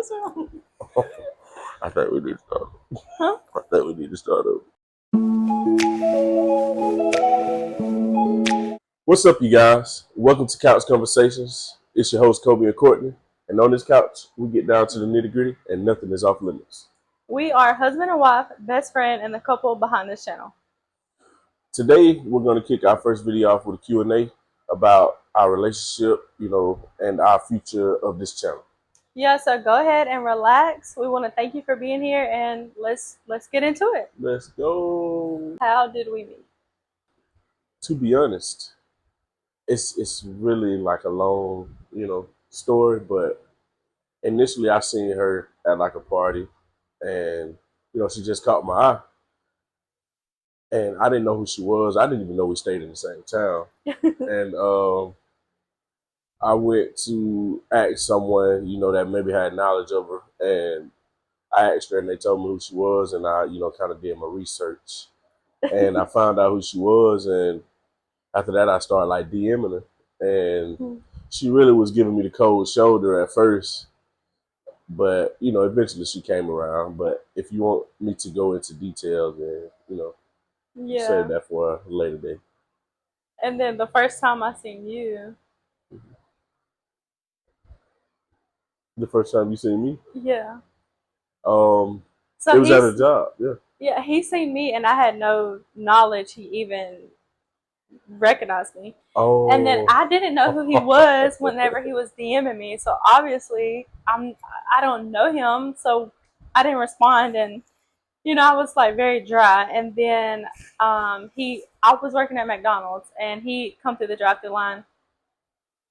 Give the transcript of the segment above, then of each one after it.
What's wrong? I think we need to start. Huh? I think we need to start over. What's up, you guys? Welcome to Couch Conversations. It's your host, Kobe and Courtney. And on this couch, we get down to the nitty gritty and nothing is off limits. We are husband and wife, best friend, and the couple behind this channel. Today, we're going to kick our first video off with a Q&A about our relationship, and our future of this channel. Yeah, so go ahead and relax. We want to thank you for being here, and let's get into it. Let's go. How did we meet? To be honest, it's really like a long, story, but initially I seen her at like a party and she just caught my eye. And I didn't know who she was. I didn't even know we stayed in the same town. And I went to ask someone, that maybe had knowledge of her. And I asked her and they told me who she was. And I, kind of did my research. And I found out who she was. And after that, I started like DMing her. And she really was giving me the cold shoulder at first. But, eventually she came around. But if you want me to go into details, then, Yeah. save that for a later day. And then the first time I seen you. The first time you seen me? Yeah. So it was at a job, yeah. Yeah, he seen me and I had no knowledge he even recognized me. Oh. And then I didn't know who he was whenever he was DMing me. So obviously I don't know him, so I didn't respond, and I was like very dry. And then I was working at McDonald's and he come through the drive-thru line,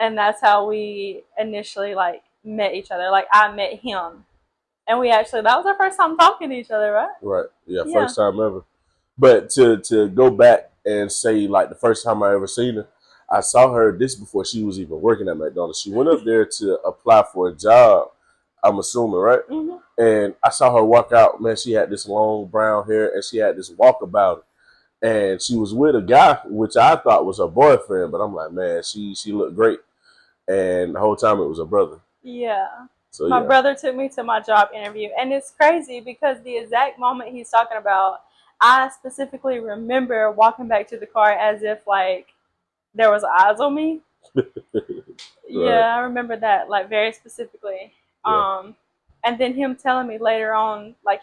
and that's how we initially like met each other. Like I met him. And that was our first time talking to each other, right? Right. Yeah, first time ever. But to go back and say like the first time I ever seen her, I saw her this before she was even working at McDonald's. She went up there to apply for a job, I'm assuming, right? Mm-hmm. And I saw her walk out. Man, she had this long brown hair and she had this walk about her. And she was with a guy, which I thought was her boyfriend, but I'm like, man, she looked great. And the whole time it was her brother. Yeah. So my brother took me to my job interview, and it's crazy because the exact moment he's talking about, I specifically remember walking back to the car as if like there was eyes on me. Yeah, I remember that like very specifically. Yeah. And then him telling me later on, like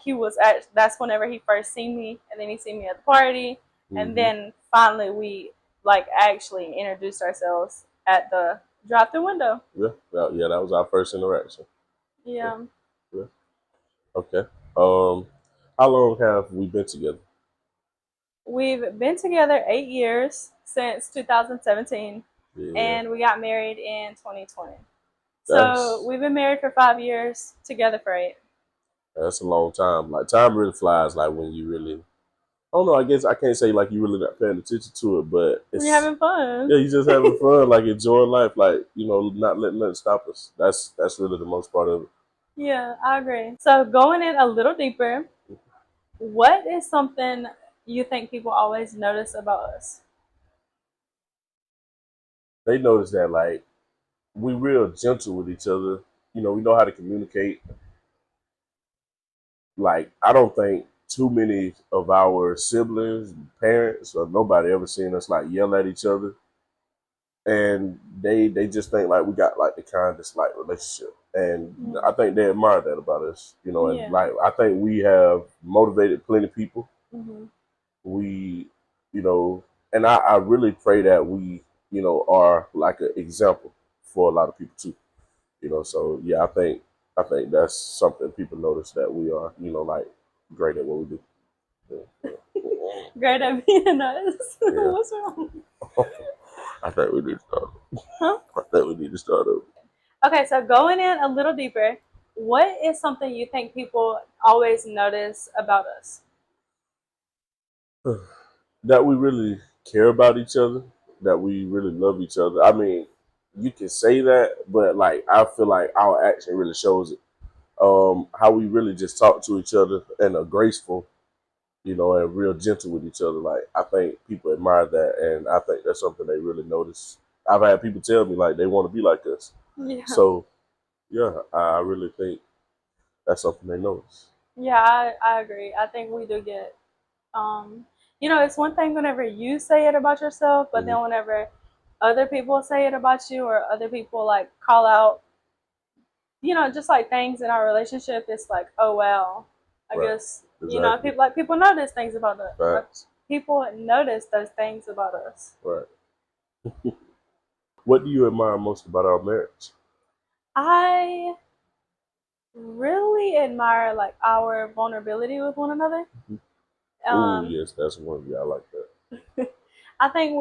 that's whenever he first seen me, and then he seen me at the party, and then finally we like actually introduced ourselves at the drive-thru window. Yeah, that was our first interaction. Yeah. Okay. How long have we been together? We've been together 8 years, since 2017, and we got married in 2020. So we've been married for 5 years, together for 8. That's a long time. Like time really flies. Like when you really, I don't know. I guess I can't say like you really not paying attention to it, but You're having fun. Yeah, you just having fun, like enjoying life, like not letting nothing stop us. That's really the most part of it. Yeah, I agree. So going in a little deeper, what is something you think people always notice about us? They notice that like we real gentle with each other. We know how to communicate. Like I don't think too many of our siblings, parents, or nobody ever seen us like yell at each other. And they just think like we got like the kindest like relationship. And I think they admire that about us, and like I think we have motivated plenty of people. We, and I really pray that we, are like an example for a lot of people too. So yeah, I think that's something people notice, that we are, like great at what we do. Great at being nice. Yeah. What's wrong? I think we need to start. Huh? I think we need to start over. Okay, so going in a little deeper, what is something you think people always notice about us? That we really care about each other, that we really love each other. I mean, you can say that, but like I feel like our action really shows it. How we really just talk to each other and are graceful, and real gentle with each other. Like I think people admire that, and I think that's something they really notice. I've had people tell me like they want to be like us. Yeah. So yeah, I really think that's something they notice. Yeah, I agree. I think we do get, um, it's one thing whenever you say it about yourself, but Hmm. then whenever other people say it about you or other people like call out, just like things in our relationship, it's like, oh well, I Right. guess, Exactly. people notice things about us. Facts. People notice those things about us. Right. What do you admire most about our marriage? I really admire like our vulnerability with one another. Oh Um, yes, that's one. Yeah, I like that. I think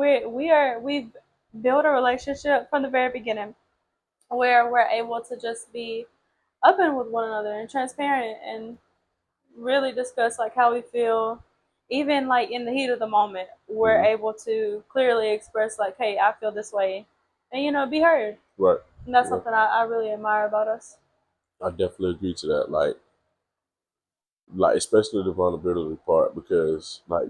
we've built a relationship from the very beginning where we're able to just be open with one another and transparent and really discuss like how we feel. Even like in the heat of the moment, we're Hmm. able to clearly express like, hey, I feel this way, and be heard. Right. And that's Yeah, something I really admire about us. I definitely agree to that. Like especially the vulnerability part because like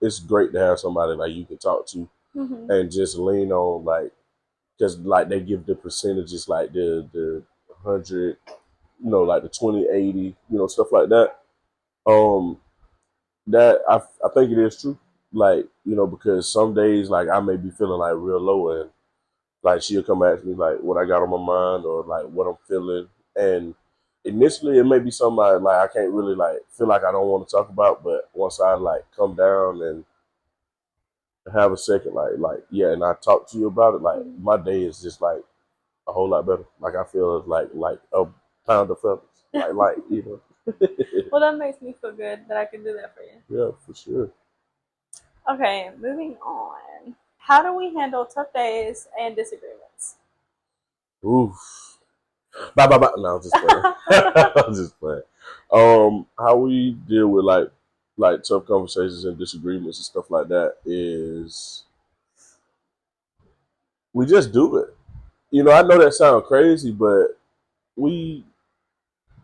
it's great to have somebody like you can talk to Hmm. and just lean on like because like they give the percentages like the 100, like the 20/80, stuff like that. Um, that I think it is true. Like because some days like I may be feeling like real low and like she'll come at me like what I got on my mind or like what I'm feeling. And initially it may be something I can't really like feel like I don't want to talk about, but once I like come down and have a second, like yeah, and I talk to you about it, like Hmm. my day is just like a whole lot better. Like I feel like a pound of feathers. Well, that makes me feel good that I can do that for you. Yeah, for sure. Okay, moving on. How do we handle tough days and disagreements? Oof. Bye bye bye. No, I'm just playing. I'm just playing. How we deal with like tough conversations and disagreements and stuff like that is we just do it. I know that sounds crazy, but we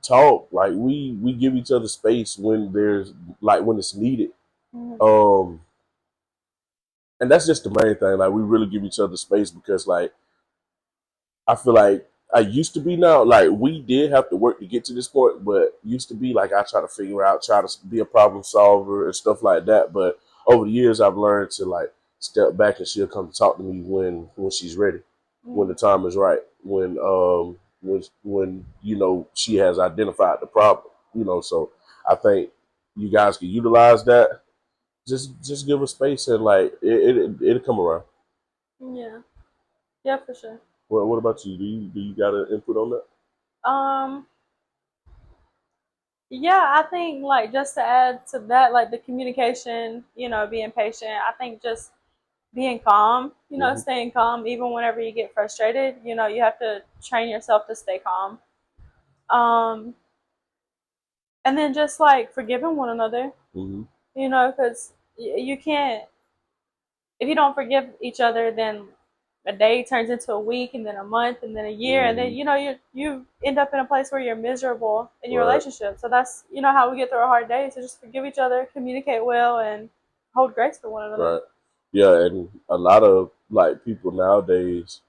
talk like we give each other space when there's like when it's needed. Mhm. Um, and that's just the main thing. Like we really give each other space because like I feel like I used to be now. Like we did have to work to get to this point, but used to be like I try to figure out, try to be a problem solver and stuff like that. But over the years, I've learned to like step back and she'll come to talk to me when she's ready, when the Mhm. time is right, when she has identified the problem. So I think you guys can utilize that. Just give her space and like it'll come around. Yeah, yeah, for sure. What about you? Do you got an input on that? Um, yeah, I think like just to add to that, like the communication, being patient. I think just being calm, Hmm. staying calm even whenever you get frustrated. You have to train yourself to stay calm. Um, and then just like forgiving one another, Hmm. because you can't if you don't forgive each other, then a day turns into a week, and then a month, and then a year, and then Hmm. you end up in a place where you're miserable in your Right, relationship. So that's how we get through a hard day. So just forgive each other, communicate well, and hold grace for one another. right. Yeah, and a lot of like people nowadays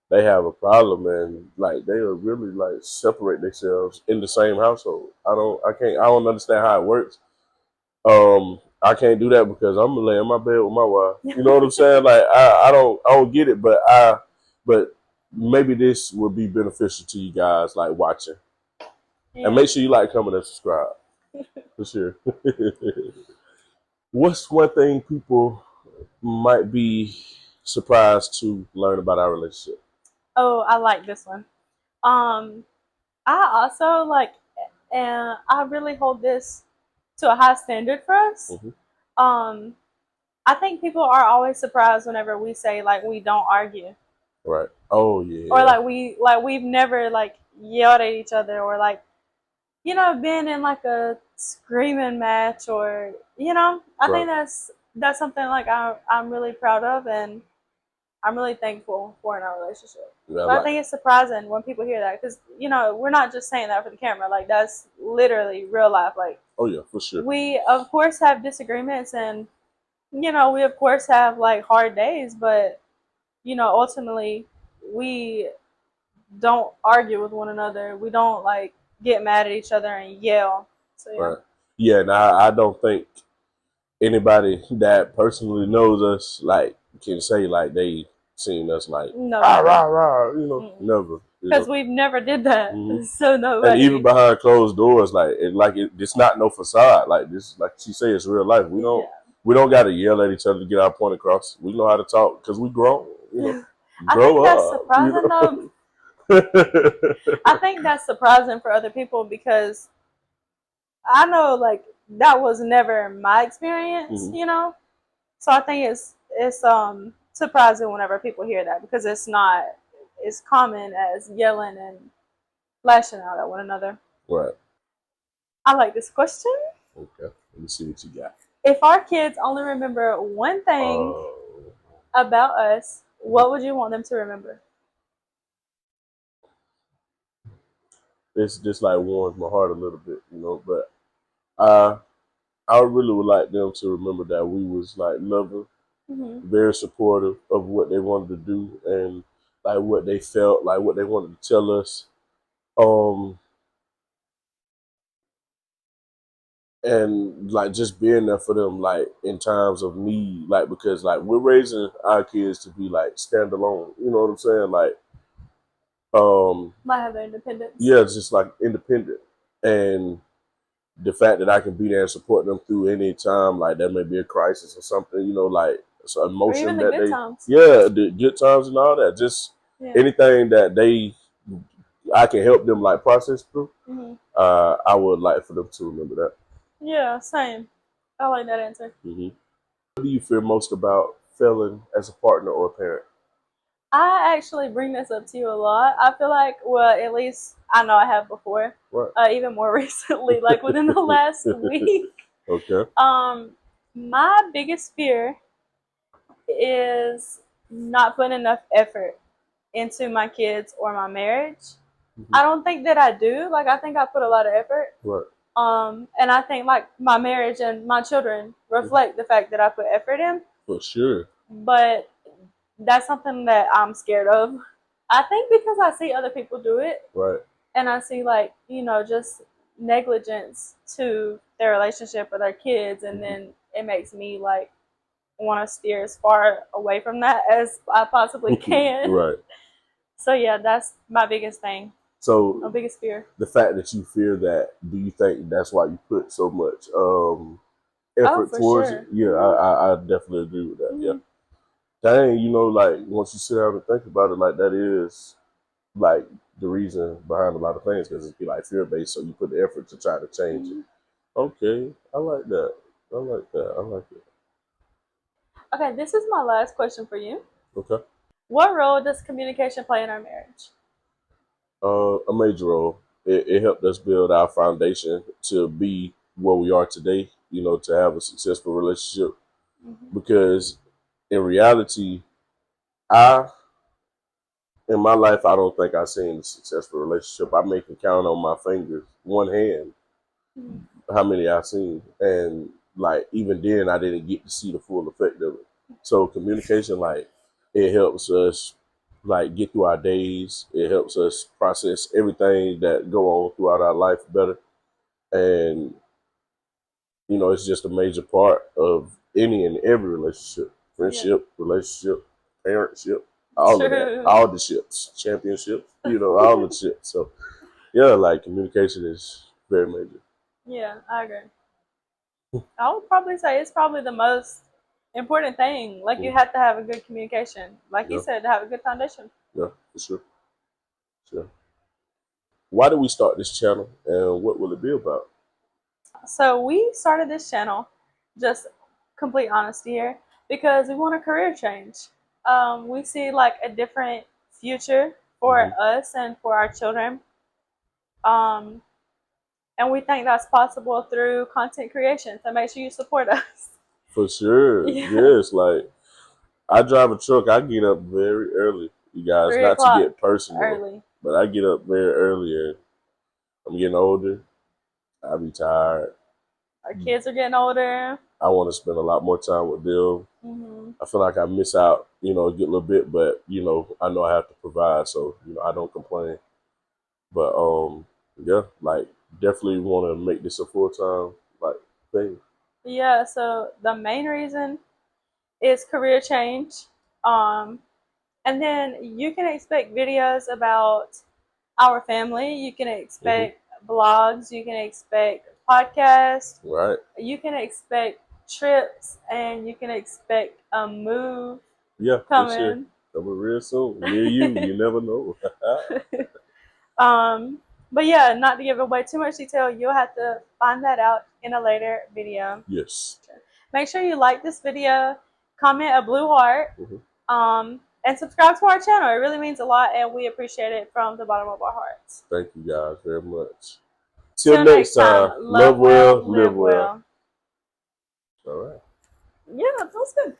they have a problem and like they'll really like separate themselves in the same household. I don't understand how it works. I can't do that because I'm gonna lay in my bed with my wife. You know what I'm saying? Like I don't get it, but maybe this would be beneficial to you guys like watching. And Yeah. make sure you like, comment, and subscribe for sure. What's one thing people might be surprised to learn about our relationship? Oh, I like this one. Um, I also like, and I really hold this to a high standard for us. Hmm. Um, I think people are always surprised whenever we say like we don't argue, Right. Oh or yeah. like we've never like yelled at each other, or like been in like a screaming match, or I Right. think that's something like I'm really proud of, and I'm really thankful for in our relationship. Yeah. But I Like. think it's surprising when people hear that, because we're not just saying that for the camera. Like that's literally real life. Like Oh yeah, for sure. we of course have disagreements, and we of course have like hard days, but ultimately we don't argue with one another. We don't like get mad at each other and yell. So yeah. Right. Yeah, and I don't think anybody that personally knows us like can say like they seen us like No. rah rah rah, you know, Mm-mm. never. Because we've never did that. Mhm. So And nobody. even behind closed doors, it's not no facade. Like this, like she say, it's real life. Yeah. We don't got to yell at each other to get our point across. We know how to talk because we grown. You know, I grow think that's up. surprising though. I think that's surprising for other people because I know like that was never my experience, Mhm. you know. So I think it's surprising whenever people hear that because it's not as common as yelling and lashing out at one another. Right. I like this question. Okay. Let me see what you got. If our kids only remember one thing about us, what would you want them to remember? This just like warms my heart a little bit, you know. But I I really would like them to remember that we was like loving, Mm-hmm. very supportive of what they wanted to do and like what they felt, like what they wanted to tell us. Um, and like just being there for them, like in times of need, like because like we're raising our kids to be like standalone. You know what I'm saying? Might have their independence. Yeah, it's just like independent and the fact that I can be there and support them through any time, like that may be a crisis or something, you know, like it's an Or even emotion the that good times. yeah, the good times and all that, just Yeah. anything that I can help them like process through. Mm-hmm. I would like for them to remember that. Yeah, same. I like that answer. Mm-hmm. What do you fear most about failing as a partner or a parent? I actually bring this up to you a lot. I feel like, well, at least I know I have before. Right. Even more recently, like within the last week. Okay. My biggest fear is not putting enough effort into my kids or my marriage. Mm-hmm. I don't think that I do. Like I think I put a lot of effort. Right. And I think like my marriage and my children reflect the fact that I put effort in. For sure. But that's something that I'm scared of. I think because I see other people do it. Right. And I see like, just negligence to their relationship with their kids and then it makes me like want to steer as far away from that as I possibly can. Right. So yeah, that's my biggest thing. So my biggest fear. The fact that you fear that, do you think that's why you put so much effort towards sure. it? Yeah, I definitely agree with that. Mm-hmm. Yeah. Dang, like once you sit down and think about it, like that is like the reason behind a lot of things because it's like fear based. So you put the effort to try to change it. Okay, I like that. I like that. I like it. Okay, this is my last question for you. Okay. What role does communication play in our marriage? A major role. It helped us build our foundation to be where we are today. To have a successful relationship. Mm-hmm. Because in reality, in my life, I don't think I've seen a successful relationship. I can count on my fingers, one hand, how many I've seen. And like even then I didn't get to see the full effect of it. So communication, like it helps us like get through our days. It helps us process everything that go on throughout our life better. And it's just a major part of any and every relationship. Friendship, relationship, parentship, all of that. All the ships, championships, all the ships. So yeah, like communication is very major. Yeah, I agree. I would probably say it's probably the most important thing. Like you have to have a good communication. Like you said, to have a good foundation. Yeah, for sure. Sure. Why did we start this channel and what will it be about? So we started this channel, just complete honesty here, because we want a career change. We see like a different future for us and for our children. And we think that's possible through content creation. So make sure you support us. For sure. Yeah. Yes, like I drive a truck. I get up very early, you guys. Not to get personal, early. But I get up very early and I'm getting older. I be tired. Our kids are getting older. I want to spend a lot more time with them. Mm-hmm. I feel like I miss out, get a little bit, but I know I have to provide, so I don't complain. But yeah, like definitely want to make this a full time like thing. Yeah, so the main reason is career change. Um, and then you can expect videos about our family. You can Hmm. expect blogs. You can expect podcasts. Right? You can expect trips, and you can expect a move Yeah, this year coming. coming real soon near you. You never know. um, but yeah, not to give away too much detail, you'll have to find that out in a later video. Yes. Make sure you like this video, comment a blue heart, Hmm. and subscribe to our channel. It really means a lot, and we appreciate it from the bottom of our hearts. Thank you guys very much. Till Till next next time, time, love love well, well, live live well. well. All right. Yeah, that was good.